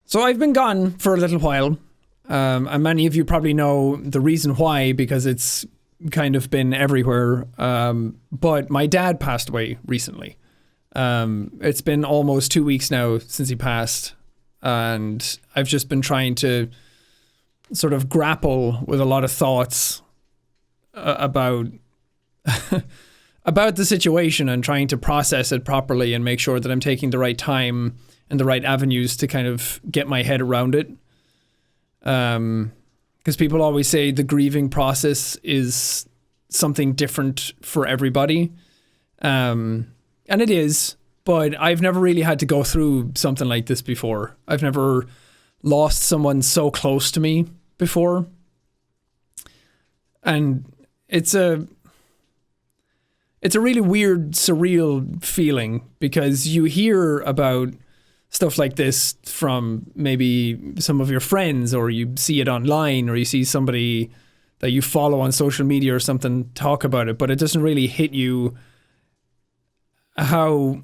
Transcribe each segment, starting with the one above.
So I've been gone for a little while, and many of you probably know the reason why, because it's kind of been everywhere. But my dad passed away recently. It's been almost 2 weeks now since he passed, and I've just been trying to sort of grapple with a lot of thoughts about about the situation and trying to process it properly and make sure that I'm taking the right time and the right avenues to kind of get my head around it. Because people always say the grieving process is something different for everybody. And it is, but I've never really had to go through something like this before. I've never lost someone so close to me before. And it's a really weird, surreal feeling, because you hear about stuff like this from maybe some of your friends, or you see it online, or you see somebody that you follow on social media or something talk about it, but it doesn't really hit you how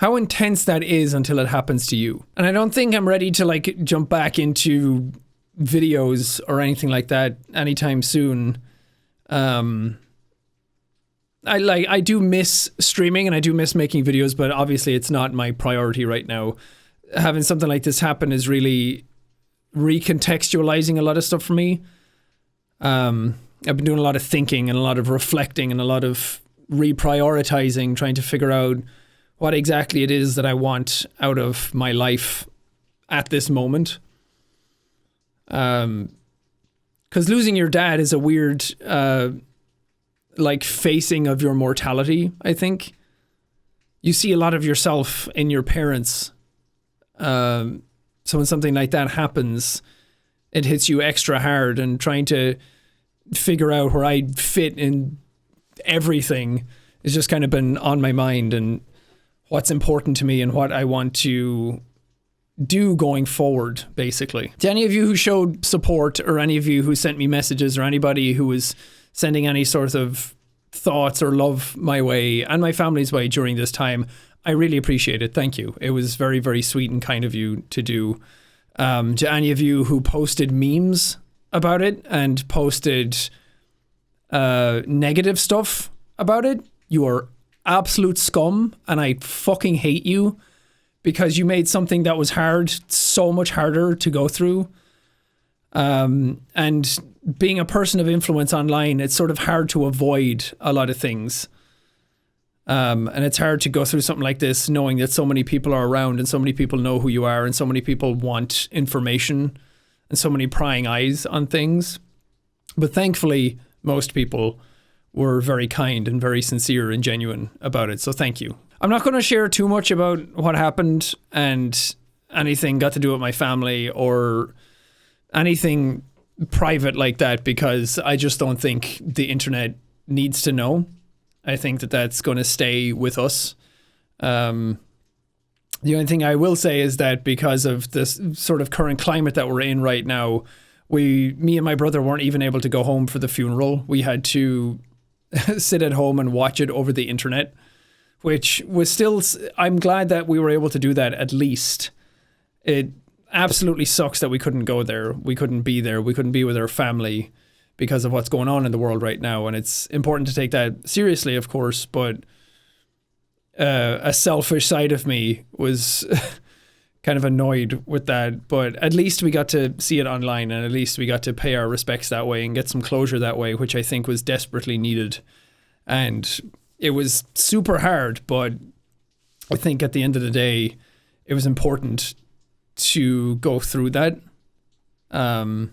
intense that is until it happens to you. And I don't think I'm ready to like jump back into videos or anything like that anytime soon. I do miss streaming and I do miss making videos, but obviously it's not my priority right now. Having something like this happen is really recontextualizing a lot of stuff for me. I've been doing a lot of thinking and a lot of reflecting and a lot of reprioritizing, trying to figure out what exactly it is that I want out of my life at this moment. Because losing your dad is a weird like facing of your mortality, I think. You see a lot of yourself in your parents. So when something like that happens, it hits you extra hard, and trying to figure out where I fit in everything has just kind of been on my mind, and what's important to me and what I want to do going forward, basically. To any of you who showed support, or any of you who sent me messages, or anybody who was sending any sort of thoughts or love my way and my family's way during this time, I really appreciate it. Thank you. It was very, very sweet and kind of you to do. To any of you who posted memes about it and posted negative stuff about it, you are absolute scum, and I fucking hate you, because you made something that was hard so much harder to go through. And being a person of influence online, it's sort of hard to avoid a lot of things. And it's hard to go through something like this knowing that so many people are around, and so many people know who you are, and so many people want information, and so many prying eyes on things. But thankfully, most people were very kind and very sincere and genuine about it. So thank you. I'm not going to share too much about what happened and anything got to do with my family or anything private like that, because I just don't think the internet needs to know. I think that that's going to stay with us. The only thing I will say is that because of this sort of current climate that we're in right now, me and my brother weren't even able to go home for the funeral. We had to sit at home and watch it over the internet, which was still, I'm glad that we were able to do that at least. It absolutely sucks that we couldn't go there. We couldn't be there. We couldn't be with our family because of what's going on in the world right now. And it's important to take that seriously, of course, but a selfish side of me was kind of annoyed with that. But at least we got to see it online, and at least we got to pay our respects that way and get some closure that way, which I think was desperately needed. And it was super hard, but I think at the end of the day, it was important to go through that, and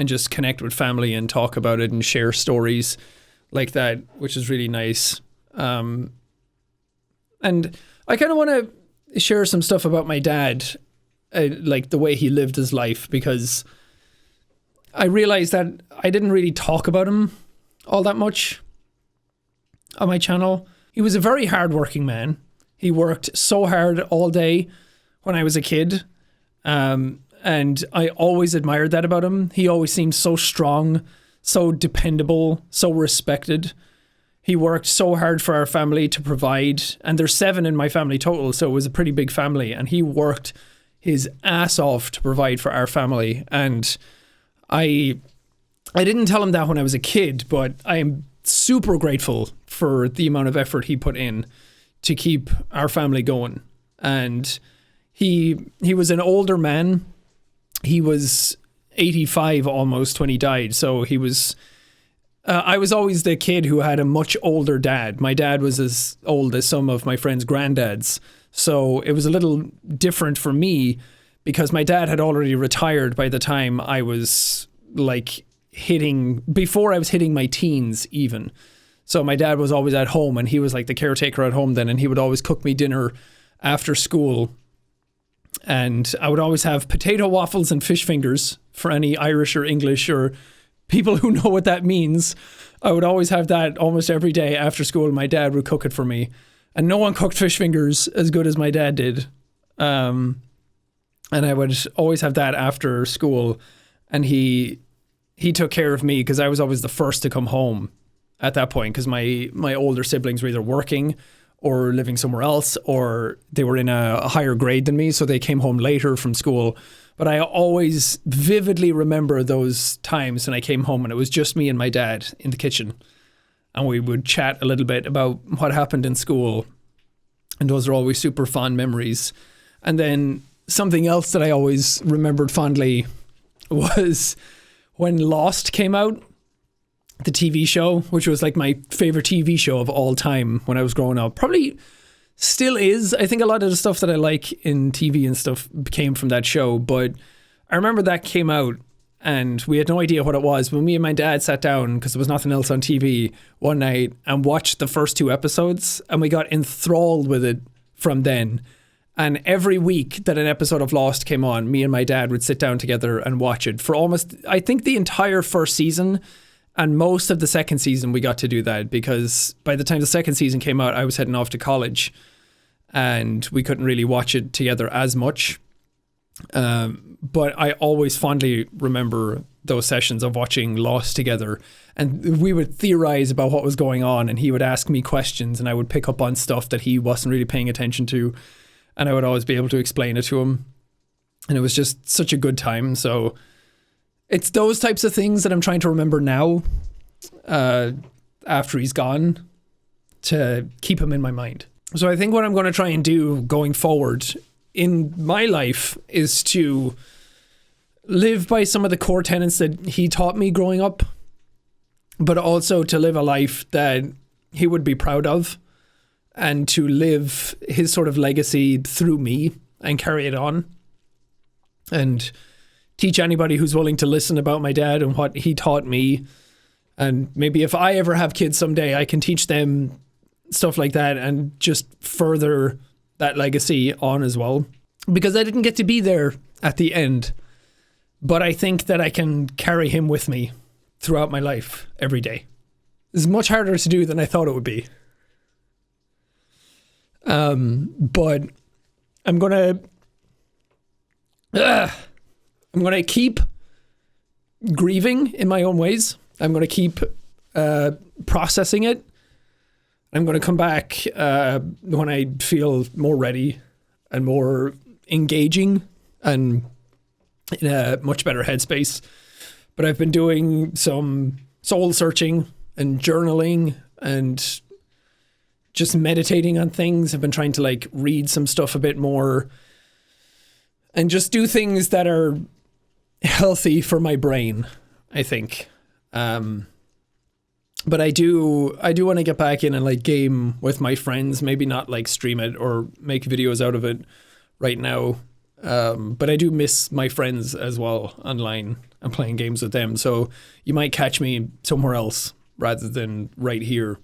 just connect with family and talk about it and share stories like that, which is really nice. And I kind of want to share some stuff about my dad, like the way he lived his life, because I realized that I didn't really talk about him all that much on my channel. He was a very hardworking man. He worked so hard all day when I was a kid. And I always admired that about him. He always seemed so strong, so dependable, so respected. He worked so hard for our family to provide, and there's 7 in my family total, so it was a pretty big family, and he worked his ass off to provide for our family. And I didn't tell him that when I was a kid, but I am super grateful for the amount of effort he put in to keep our family going. And he was an older man. He was 85 almost when he died. So he was, I was always the kid who had a much older dad. My dad was as old as some of my friends' granddads. So it was a little different for me because my dad had already retired by the time I was like before I was hitting my teens even. So my dad was always at home, and he was like the caretaker at home then, and he would always cook me dinner after school. And I would always have potato waffles and fish fingers for any Irish or English or people who know what that means. I would always have that almost every day after school. My dad would cook it for me. And no one cooked fish fingers as good as my dad did. And I would always have that after school. And he took care of me because I was always the first to come home at that point, because my older siblings were either working or living somewhere else, or they were in a higher grade than me, so they came home later from school. But I always vividly remember those times when I came home and it was just me and my dad in the kitchen, and we would chat a little bit about what happened in school, and those are always super fond memories. And then something else that I always remembered fondly was when Lost came out, the TV show, which was like my favorite TV show of all time when I was growing up. Probably still is. I think a lot of the stuff that I like in TV and stuff came from that show. But I remember that came out and we had no idea what it was. When me and my dad sat down, because there was nothing else on TV, one night and watched the first 2 episodes, and we got enthralled with it from then. And every week that an episode of Lost came on, me and my dad would sit down together and watch it for almost, I think, the entire first season. And most of the second season, we got to do that because by the time the second season came out, I was heading off to college and we couldn't really watch it together as much. But I always fondly remember those sessions of watching Lost together, and we would theorize about what was going on, and he would ask me questions and I would pick up on stuff that he wasn't really paying attention to, and I would always be able to explain it to him. And it was just such a good time. So it's those types of things that I'm trying to remember now, after he's gone, to keep him in my mind. So I think what I'm going to try and do going forward in my life is to live by some of the core tenets that he taught me growing up, but also to live a life that he would be proud of, and to live his sort of legacy through me and carry it on. And teach anybody who's willing to listen about my dad and what he taught me. And maybe if I ever have kids someday, I can teach them stuff like that and just further that legacy on as well. Because I didn't get to be there at the end, but I think that I can carry him with me throughout my life every day. It's much harder to do than I thought it would be. But I'm going to keep grieving in my own ways. I'm going to keep processing it. I'm going to come back when I feel more ready and more engaging and in a much better headspace. But I've been doing some soul searching and journaling and just meditating on things. I've been trying to like read some stuff a bit more and just do things that are healthy for my brain, I think. But I do want to get back in and like game with my friends, maybe not like stream it or make videos out of it right now. But I do miss my friends as well online and playing games with them. So you might catch me somewhere else rather than right here.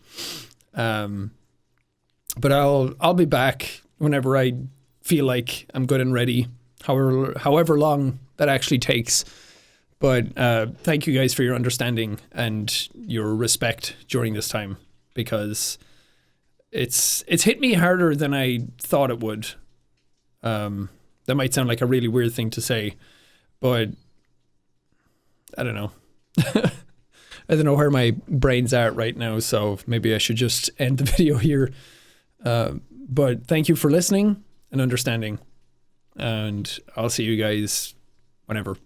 But I'll be back whenever I feel like I'm good and ready, however long that actually takes. But thank you guys for your understanding and your respect during this time, because it's hit me harder than I thought it would. That might sound like a really weird thing to say, but I don't know. I don't know where my brain's at right now, so maybe I should just end the video here. But thank you for listening and understanding. and I'll see you guys whenever.